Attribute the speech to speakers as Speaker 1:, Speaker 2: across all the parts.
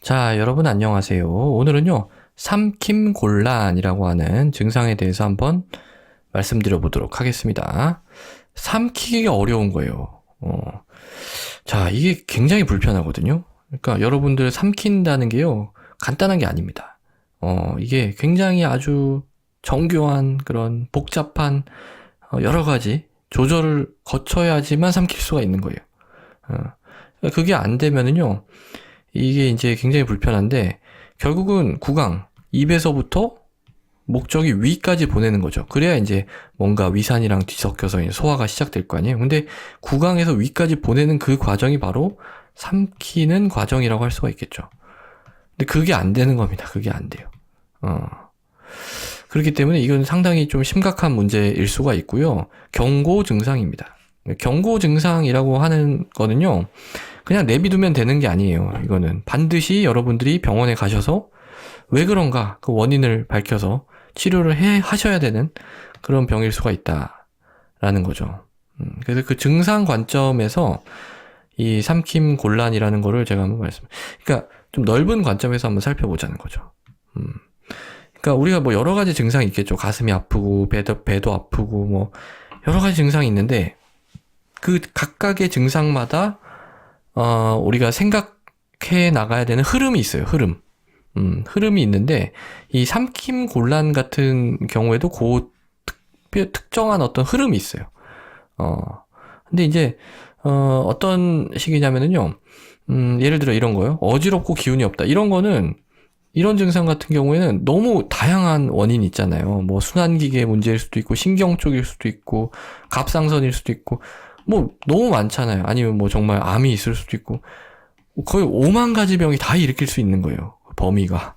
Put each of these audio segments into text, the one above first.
Speaker 1: 자, 여러분 안녕하세요. 오늘은요, 삼킴곤란이라고 하는 증상에 대해서 한번 말씀드려 보도록 하겠습니다. 삼키기가 어려운 거예요. 자, 이게 굉장히 불편하거든요. 그러니까 여러분들 삼킨다는 게요, 간단한 게 아닙니다. 이게 굉장히 아주 정교한 그런 복잡한 여러 가지 조절을 거쳐야지만 삼킬 수가 있는 거예요. 그게 안 되면은요, 이게 이제 굉장히 불편한데, 결국은 구강, 입에서부터 목적이 위까지 보내는 거죠. 그래야 이제 뭔가 위산이랑 뒤섞여서 이제 소화가 시작될 거 아니에요. 근데 구강에서 위까지 보내는 그 과정이 바로 삼키는 과정이라고 할 수가 있겠죠. 근데 그게 안 되는 겁니다. 그게 안 돼요. 그렇기 때문에 이건 상당히 좀 심각한 문제일 수가 있고요. 경고 증상입니다. 경고 증상이라고 하는 거는요, 그냥 내비두면 되는 게 아니에요. 이거는 반드시 여러분들이 병원에 가셔서 왜 그런가 그 원인을 밝혀서 치료를 하셔야 되는 그런 병일 수가 있다라는 거죠. 그래서 그 증상 관점에서 이 삼킴곤란이라는 거를 제가 한번 그러니까 좀 넓은 관점에서 한번 살펴보자는 거죠. 그러니까 우리가 뭐 여러 가지 증상이 있겠죠. 가슴이 아프고 배도 아프고 뭐 여러 가지 증상이 있는데 그 각각의 증상마다 우리가 생각해 나가야 되는 흐름이 있어요. 흐름이 있는데 이 삼킴곤란 같은 경우에도 특정한 어떤 흐름이 있어요. 근데 이제 어떤 식이냐면은요. 예를 들어 이런 거요. 어지럽고 기운이 없다. 이런 거는 이런 증상 같은 경우에는 너무 다양한 원인이 있잖아요. 뭐 순환기계 문제일 수도 있고 신경 쪽일 수도 있고 갑상선일 수도 있고 뭐 너무 많잖아요. 아니면 뭐 정말 암이 있을 수도 있고 거의 5만 가지 병이 다 일으킬 수 있는 거예요. 범위가.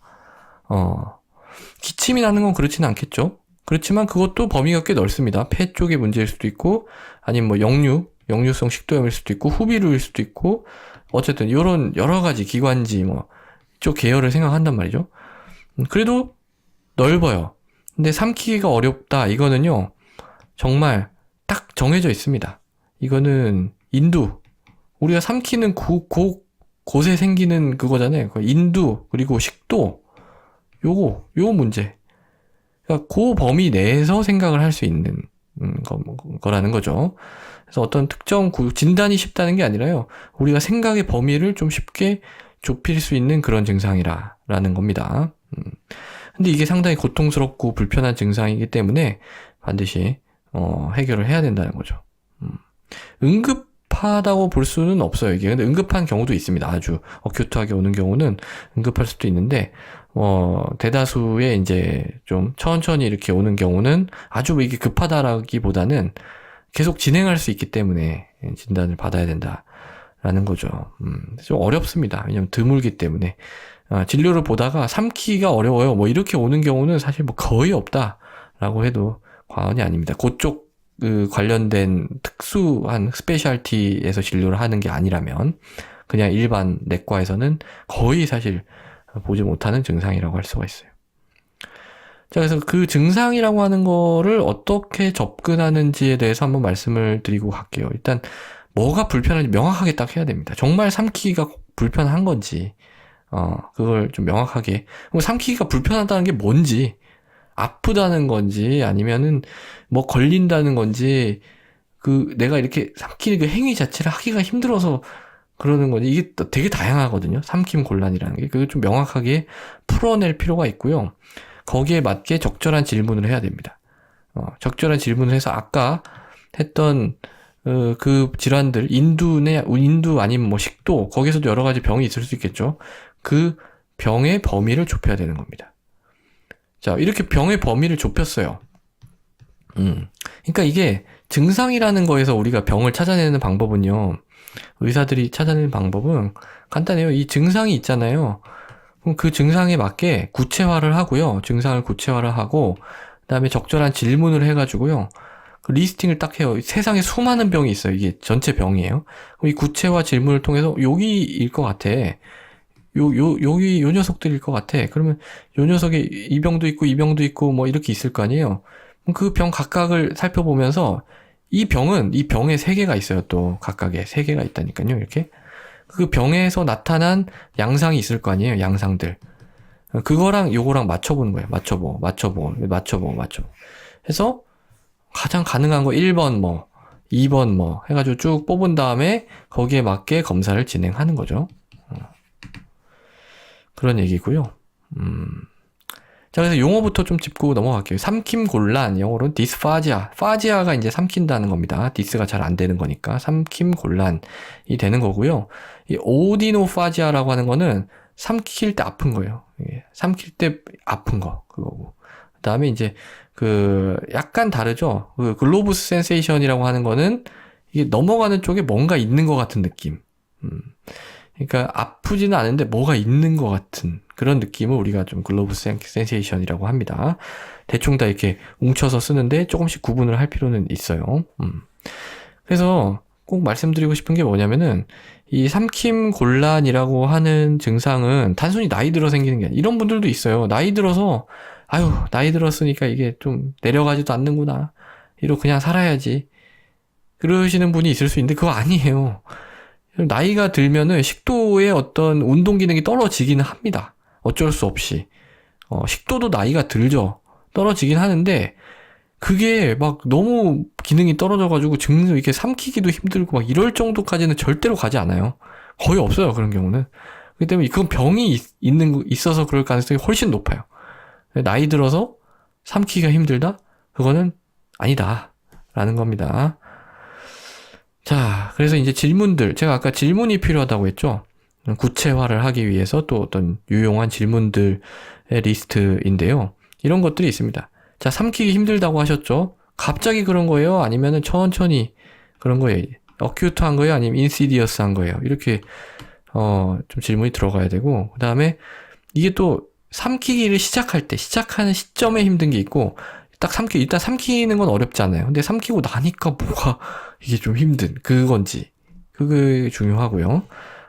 Speaker 1: 기침이 나는 건 그렇지는 않겠죠. 그렇지만 그것도 범위가 꽤 넓습니다. 폐 쪽의 문제일 수도 있고 아니면 뭐 역류성 식도염일 수도 있고 후비루일 수도 있고 어쨌든 이런 여러 가지 기관지 뭐 쪽 계열을 생각한단 말이죠. 그래도 넓어요. 근데 삼키기가 어렵다. 이거는요. 정말 딱 정해져 있습니다. 이거는 인두. 우리가 삼키는 곳에 생기는 그거잖아요. 인두, 그리고 식도. 요 문제. 그러니까 그 범위 내에서 생각을 할 수 있는 거라는 거죠. 그래서 어떤 특정 진단이 쉽다는 게 아니라요. 우리가 생각의 범위를 좀 쉽게 좁힐 수 있는 그런 증상이라는 겁니다. 근데 이게 상당히 고통스럽고 불편한 증상이기 때문에 반드시 해결을 해야 된다는 거죠. 응급하다고 볼 수는 없어요. 이게 근데 응급한 경우도 있습니다. 아주 어큐트하게 오는 경우는 응급할 수도 있는데 대다수의 이제 좀 천천히 이렇게 오는 경우는 아주 이게 급하다라기보다는 계속 진행할 수 있기 때문에 진단을 받아야 된다라는 거죠. 좀 어렵습니다. 왜냐면 드물기 때문에 진료를 보다가 삼키기가 어려워요. 뭐 이렇게 오는 경우는 사실 뭐 거의 없다라고 해도 과언이 아닙니다. 그쪽 관련된 특수한 스페셜티에서 진료를 하는 게 아니라면 그냥 일반 내과에서는 거의 사실 보지 못하는 증상이라고 할 수가 있어요. 자, 그래서 그 증상이라고 하는 거를 어떻게 접근하는지에 대해서 한번 말씀을 드리고 갈게요. 일단 뭐가 불편한지 명확하게 딱 해야 됩니다. 정말 삼키기가 불편한 건지 그걸 좀 명확하게 삼키기가 불편하다는 게 뭔지 아프다는 건지 아니면은 뭐 걸린다는 건지 내가 이렇게 삼키는 그 행위 자체를 하기가 힘들어서 그러는 건지 이게 되게 다양하거든요. 삼킴곤란이라는 게 그걸 좀 명확하게 풀어낼 필요가 있고요. 거기에 맞게 적절한 질문을 해야 됩니다. 적절한 질문을 해서 아까 했던 그 질환들 인두 아니면 뭐 식도 거기서도 여러 가지 병이 있을 수 있겠죠. 그 병의 범위를 좁혀야 되는 겁니다. 자, 이렇게 병의 범위를 좁혔어요. 그러니까 이게 증상이라는 거에서 우리가 병을 찾아내는 방법은요. 의사들이 찾아내는 방법은 간단해요. 이 증상이 있잖아요. 그럼 그 증상에 맞게 구체화를 하고요. 증상을 구체화를 하고 그다음에 적절한 질문을 해가지고요. 그 리스팅을 딱 해요. 세상에 수많은 병이 있어요. 이게 전체 병이에요. 그럼 이 구체화 질문을 통해서 여기일 것 같아. 여기 요 녀석들일 것 같아. 그러면 요 녀석에 이 병도 있고 이 병도 있고 뭐 이렇게 있을 거 아니에요. 그 병 각각을 살펴보면서 이 병은 이 병에 3개가 있어요. 또 각각에 3개가 있다니까요. 이렇게 그 병에서 나타난 양상이 있을 거 아니에요, 양상들. 그거랑 요거랑 맞춰보는 거예요. 맞춰보고. 해서 가장 가능한 거 1번 뭐, 2번 뭐 해가지고 쭉 뽑은 다음에 거기에 맞게 검사를 진행하는 거죠. 그런 얘기고요. 자, 그래서 용어부터 좀 짚고 넘어갈게요. 삼킴곤란, 영어로는 디스파지아. 파지아가 이제 삼킨다는 겁니다. 디스가 잘 안 되는 거니까 삼킴곤란이 되는 거고요. 이 오디노파지아라고 하는 거는 삼킬 때 아픈 거예요. 삼킬 때 아픈 거, 그거고. 그 다음에 이제 그 약간 다르죠. 그 글로브스 센세이션이라고 하는 거는 이게 넘어가는 쪽에 뭔가 있는 것 같은 느낌. 그러니까 아프지는 않은데 뭐가 있는 것 같은 그런 느낌을 우리가 좀 글로브스 센세이션이라고 합니다. 대충 다 이렇게 뭉쳐서 쓰는데 조금씩 구분을 할 필요는 있어요. 그래서 꼭 말씀드리고 싶은 게 뭐냐면은 이 삼킴곤란이라고 하는 증상은 단순히 나이 들어 생기는 게 아니라 이런 분들도 있어요. 나이 들어서 아유 나이 들었으니까 이게 좀 내려가지도 않는구나. 이러고 그냥 살아야지. 그러시는 분이 있을 수 있는데 그거 아니에요. 나이가 들면은 식도의 어떤 운동 기능이 떨어지기는 합니다. 어쩔 수 없이. 식도도 나이가 들죠. 떨어지긴 하는데 그게 막 너무 기능이 떨어져가지고 이렇게 삼키기도 힘들고 막 이럴 정도까지는 절대로 가지 않아요. 거의 없어요, 그런 경우는. 그렇기 때문에 그건 병이 있어서 그럴 가능성이 훨씬 높아요. 나이 들어서 삼키기가 힘들다? 그거는 아니다. 라는 겁니다. 자, 그래서 이제 질문들. 제가 아까 질문이 필요하다고 했죠. 구체화를 하기 위해서 또 어떤 유용한 질문들의 리스트인데요. 이런 것들이 있습니다. 자, 삼키기 힘들다고 하셨죠? 갑자기 그런 거예요? 아니면은 천천히 그런 거예요? 어큐트한 거예요? 아니면 인시디어스한 거예요? 이렇게 좀 질문이 들어가야 되고, 그 다음에 이게 또 삼키기를 시작하는 시점에 힘든 게 있고, 일단 삼키는 건 어렵지 않아요. 근데 삼키고 나니까 뭐가 이게 좀 힘든 그건지 그게 중요하고요.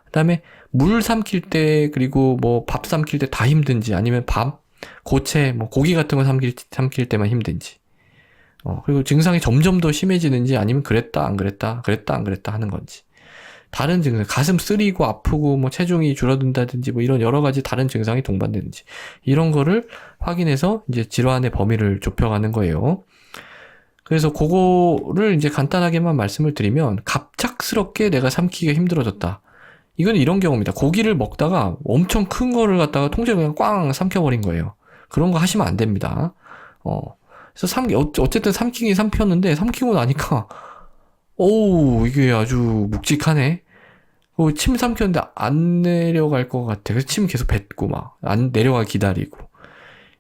Speaker 1: 그다음에 물 삼킬 때 그리고 뭐 밥 삼킬 때 다 힘든지 아니면 밥, 고체, 뭐 고기 같은 거 삼킬 때만 힘든지. 그리고 증상이 점점 더 심해지는지 아니면 그랬다 안 그랬다 하는 건지. 다른 증상, 가슴 쓰리고 아프고 뭐 체중이 줄어든다든지 뭐 이런 여러 가지 다른 증상이 동반되는지 이런 거를 확인해서 이제 질환의 범위를 좁혀가는 거예요. 그래서 그거를 이제 간단하게만 말씀을 드리면 갑작스럽게 내가 삼키기가 힘들어졌다. 이건 이런 경우입니다. 고기를 먹다가 엄청 큰 거를 갖다가 통째로 그냥 꽝 삼켜버린 거예요. 그런 거 하시면 안 됩니다. 그래서 어쨌든 삼키긴 삼켰는데 삼키고 나니까 오우 이게 아주 묵직하네. 침 삼켰는데 안 내려갈 것 같아. 그래서 침 계속 뱉고 막 안 내려가 기다리고.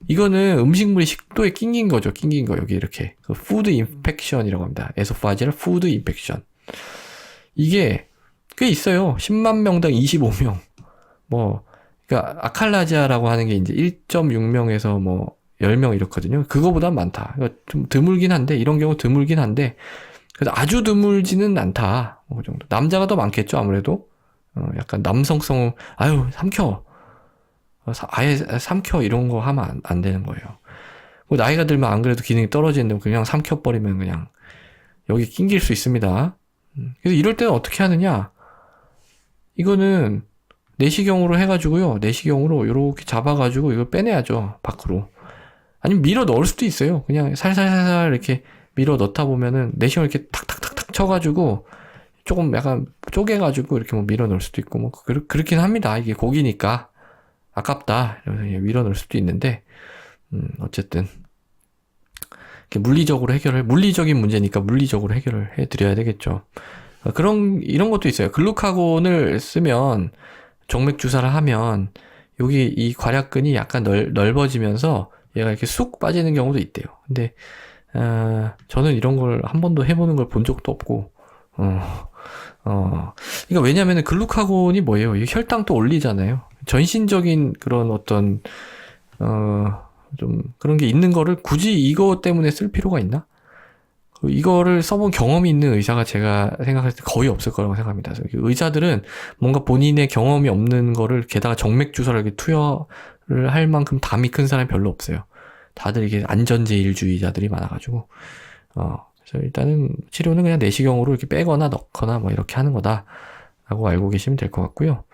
Speaker 1: 이거는 음식물이 식도에 낑긴 거죠. 낑긴 거 여기 이렇게. 그 푸드 인펙션이라고 합니다. 에소파지얼 푸드 인펙션. 이게 꽤 있어요. 10만 명당 25명. 그러니까 아칼라지아라고 하는 게 이제 1.6명에서 뭐 10명 이렇거든요. 그거보다 많다. 좀 드물긴 한데 이런 경우 드물긴 한데 그래서 아주 드물지는 않다. 그 정도. 남자가 더 많겠죠, 아무래도. 약간 남성성, 아유, 삼켜. 아예 삼켜, 이런 거 하면 안 되는 거예요. 나이가 들면 안 그래도 기능이 떨어지는데 그냥 삼켜버리면 그냥 여기 낑길 수 있습니다. 그래서 이럴 때는 어떻게 하느냐. 이거는 내시경으로 해가지고요. 내시경으로 이렇게 잡아가지고 이걸 빼내야죠, 밖으로. 아니면 밀어 넣을 수도 있어요. 그냥 살살살살 이렇게 밀어 넣다 보면은 내시경을 이렇게 탁탁탁탁 쳐가지고 조금 약간 쪼개가지고 이렇게 뭐 밀어 넣을 수도 있고 뭐 그렇긴 합니다. 이게 고기니까 아깝다 이러면서 밀어 넣을 수도 있는데 어쨌든 이렇게 물리적인 문제니까 물리적으로 해결을 해드려야 되겠죠. 이런 것도 있어요. 글루카곤을 쓰면 정맥 주사를 하면 여기 이 괄약근이 약간 넓어지면서 얘가 이렇게 쑥 빠지는 경우도 있대요. 근데 저는 이런 걸 한 번도 해보는 걸 본 적도 없고, 그러니까 왜냐면은 글루카곤이 뭐예요? 이 혈당도 올리잖아요. 전신적인 그런 어떤, 좀 그런 게 있는 거를 굳이 이거 때문에 쓸 필요가 있나? 이거를 써본 경험이 있는 의사가 제가 생각했을 때 거의 없을 거라고 생각합니다. 그래서 의사들은 뭔가 본인의 경험이 없는 거를 게다가 정맥 주사를 이렇게 투여를 할 만큼 담이 큰 사람이 별로 없어요. 다들 이게 안전제일주의자들이 많아가지고, 그래서 일단은 치료는 그냥 내시경으로 이렇게 빼거나 넣거나 뭐 이렇게 하는 거다. 라고 알고 계시면 될 것 같고요.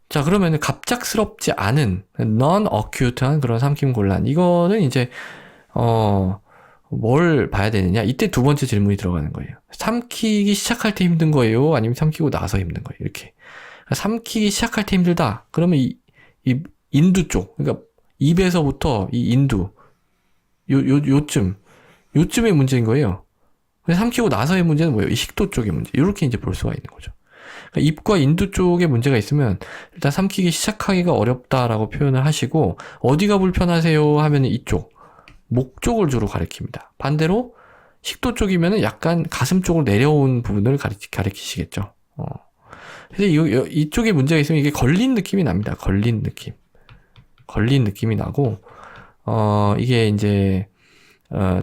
Speaker 1: 자, 그러면 갑작스럽지 않은 non-acute한 그런 삼킴곤란, 이거는 이제 뭘 봐야 되느냐, 이때 두 번째 질문이 들어가는 거예요. 삼키기 시작할 때 힘든 거예요, 아니면 삼키고 나서 힘든 거예요? 이렇게. 삼키기 시작할 때 힘들다 그러면 이 인두 쪽, 그러니까 입에서부터 이 인두 요쯤의 문제인 거예요. 근데 삼키고 나서의 문제는 뭐예요? 이 식도 쪽의 문제. 이렇게 이제 볼 수가 있는 거죠. 그러니까 입과 인두 쪽에 문제가 있으면 일단 삼키기 시작하기가 어렵다라고 표현을 하시고, 어디가 불편하세요 하면 이쪽, 목 쪽을 주로 가리킵니다. 반대로 식도 쪽이면은 약간 가슴 쪽으로 내려온 부분을 가리키시겠죠. 그래서 이쪽에 문제가 있으면 이게 걸린 느낌이 납니다. 걸린 느낌이 나고, 이게 이제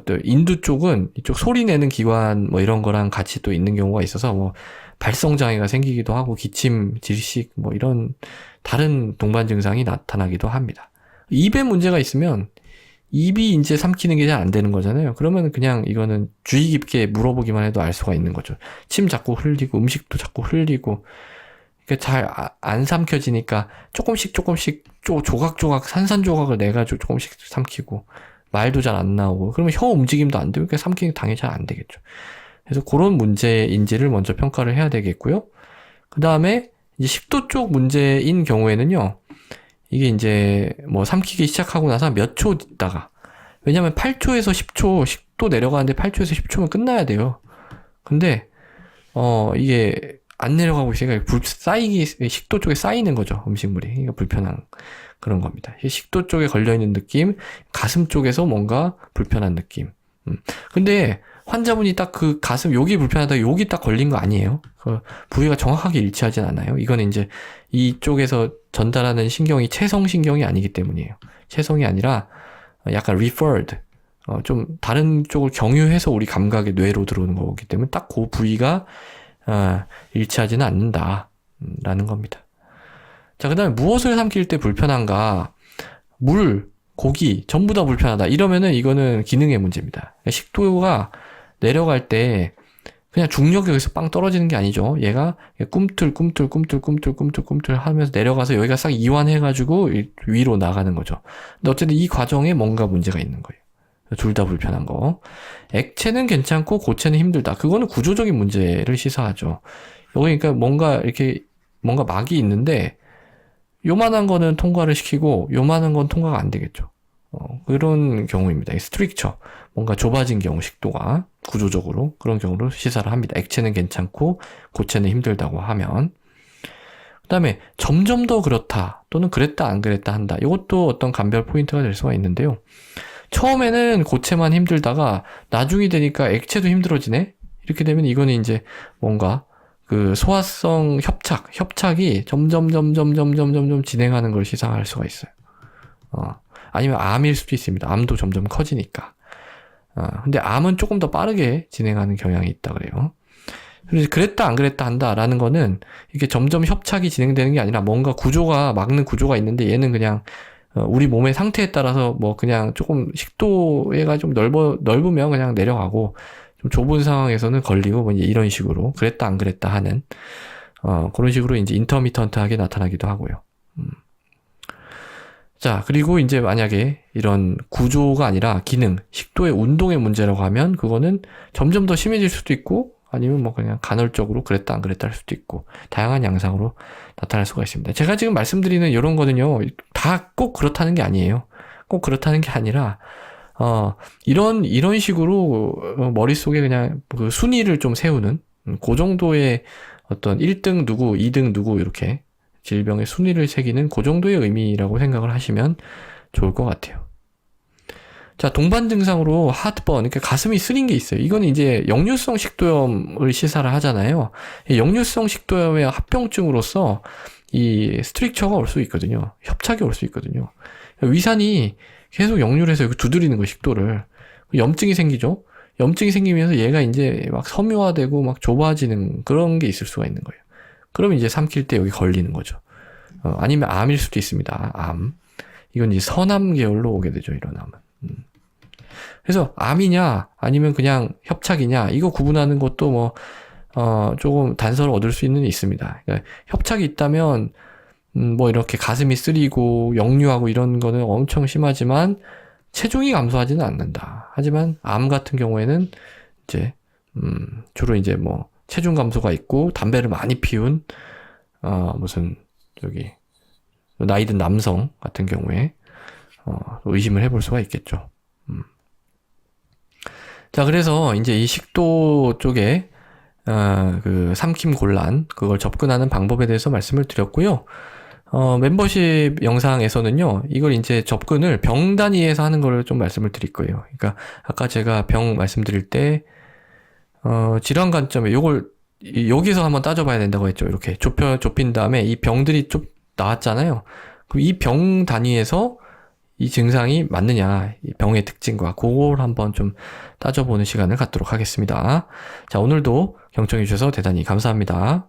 Speaker 1: 또 인두 쪽은 이쪽 소리 내는 기관 뭐 이런 거랑 같이 또 있는 경우가 있어서 뭐 발성 장애가 생기기도 하고, 기침, 질식 뭐 이런 다른 동반 증상이 나타나기도 합니다. 입에 문제가 있으면 입이 이제 삼키는 게 잘 안 되는 거잖아요. 그러면 그냥 이거는 주의 깊게 물어보기만 해도 알 수가 있는 거죠. 침 자꾸 흘리고 음식도 자꾸 흘리고, 그러니까 잘 안 삼켜지니까 조금씩 조각조각 산산조각을 내가지고 조금씩 삼키고, 말도 잘 안 나오고, 그러면 혀 움직임도 안 되고, 그러니까 삼키기 당연히 잘 안 되겠죠. 그래서 그런 문제인지를 먼저 평가를 해야 되겠고요. 그 다음에 이제 식도 쪽 문제인 경우에는요, 이게 이제 뭐 삼키기 시작하고 나서 몇 초 있다가, 왜냐면 8초에서 10초 식도 내려가는데 8초에서 10초면 끝나야 돼요. 근데 이게 안 내려가고 있으니까 식도 쪽에 쌓이는 거죠, 음식물이. 그러니까 불편한 그런 겁니다. 식도 쪽에 걸려있는 느낌, 가슴 쪽에서 뭔가 불편한 느낌. 근데 환자분이 딱 그 가슴, 여기 불편하다, 여기 딱 걸린 거 아니에요. 그 부위가 정확하게 일치하진 않아요. 이거는 이제 이쪽에서 전달하는 신경이 체성신경이 아니기 때문이에요. 체성이 아니라 약간 referred, 좀 다른 쪽을 경유해서 우리 감각의 뇌로 들어오는 거기 때문에 딱 그 부위가 일치하지는 않는다라는 겁니다. 자, 그 다음에 무엇을 삼킬 때 불편한가? 물, 고기, 전부 다 불편하다. 이러면은 이거는 기능의 문제입니다. 식도가 내려갈 때 그냥 중력이 여기서 빵 떨어지는 게 아니죠. 얘가 꿈틀 하면서 내려가서 여기가 싹 이완해가지고 위로 나가는 거죠. 근데 어쨌든 이 과정에 뭔가 문제가 있는 거예요. 둘 다 불편한 거. 액체는 괜찮고 고체는 힘들다. 그거는 구조적인 문제를 시사하죠. 여기 그러니까 뭔가 막이 있는데 요만한 거는 통과를 시키고 요만한 건 통과가 안 되겠죠. 그런 경우입니다. 스트릭처, 뭔가 좁아진 경우, 식도가 구조적으로 그런 경우로 시사를 합니다. 액체는 괜찮고 고체는 힘들다고 하면. 그 다음에 점점 더 그렇다 또는 그랬다 안 그랬다 한다. 이것도 어떤 감별 포인트가 될 수가 있는데요. 처음에는 고체만 힘들다가 나중이 되니까 액체도 힘들어지네. 이렇게 되면 이거는 이제 뭔가 그 소화성 협착이 점점 진행하는 걸 시사할 수가 있어요. 아니면 암일 수도 있습니다. 암도 점점 커지니까. 근데 암은 조금 더 빠르게 진행하는 경향이 있다 그래요. 그래서 그랬다 안 그랬다 한다라는 거는 이게 점점 협착이 진행되는 게 아니라 뭔가 막는 구조가 있는데 얘는 그냥 우리 몸의 상태에 따라서 뭐 그냥 조금 식도가 좀 넓으면 그냥 내려가고, 좀 좁은 상황에서는 걸리고, 뭐 이런 식으로 그랬다 안 그랬다 하는 그런 식으로 이제 인터미턴트하게 나타나기도 하고요. 자, 그리고 이제 만약에 이런 구조가 아니라 기능, 식도의 운동의 문제라고 하면 그거는 점점 더 심해질 수도 있고, 아니면 뭐 그냥 간헐적으로 그랬다 안 그랬다 할 수도 있고, 다양한 양상으로 나타날 수가 있습니다. 제가 지금 말씀드리는 이런 거는요, 다 꼭 그렇다는 게 아니에요. 꼭 그렇다는 게 아니라 이런 식으로 머릿속에 그냥 그 순위를 좀 세우는, 그 정도의 어떤 1등 누구, 2등 누구, 이렇게 질병의 순위를 새기는 그 정도의 의미라고 생각을 하시면 좋을 것 같아요. 자, 동반 증상으로 하트번, 그러니까 가슴이 쓰린 게 있어요. 이거는 이제 역류성 식도염을 시사를 하잖아요. 역류성 식도염의 합병증으로서 이 스트릭처가 올 수 있거든요. 협착이 올 수 있거든요. 위산이 계속 역류를 해서 두드리는 거예요, 식도를. 염증이 생기죠. 염증이 생기면서 얘가 이제 막 섬유화되고 막 좁아지는 그런 게 있을 수가 있는 거예요. 그러면 이제 삼킬 때 여기 걸리는 거죠. 아니면 암일 수도 있습니다. 암. 이건 이제 선암 계열로 오게 되죠, 이런 암은. 그래서 암이냐 아니면 그냥 협착이냐, 이거 구분하는 것도 뭐 조금 단서를 얻을 수 있습니다. 그러니까 협착이 있다면, 뭐 이렇게 가슴이 쓰리고 역류하고 이런 거는 엄청 심하지만 체중이 감소하지는 않는다. 하지만 암 같은 경우에는 이제, 주로 이제 뭐 체중 감소가 있고 담배를 많이 피운, 무슨, 나이 든 남성 같은 경우에, 의심을 해볼 수가 있겠죠. 자, 그래서 이제 이 식도 쪽에, 그 삼킴 곤란, 그걸 접근하는 방법에 대해서 말씀을 드렸고요. 멤버십 영상에서는요, 이걸 이제 접근을 병 단위에서 하는 거를 좀 말씀을 드릴 거예요. 그러니까, 아까 제가 병 말씀드릴 때, 질환 관점에 요걸, 여기서 한번 따져봐야 된다고 했죠. 이렇게 좁힌 다음에 이 병들이 좀 나왔잖아요. 그럼 이 병 단위에서 이 증상이 맞느냐, 이 병의 특징과 그걸 한번 좀 따져보는 시간을 갖도록 하겠습니다. 자, 오늘도 경청해 주셔서 대단히 감사합니다.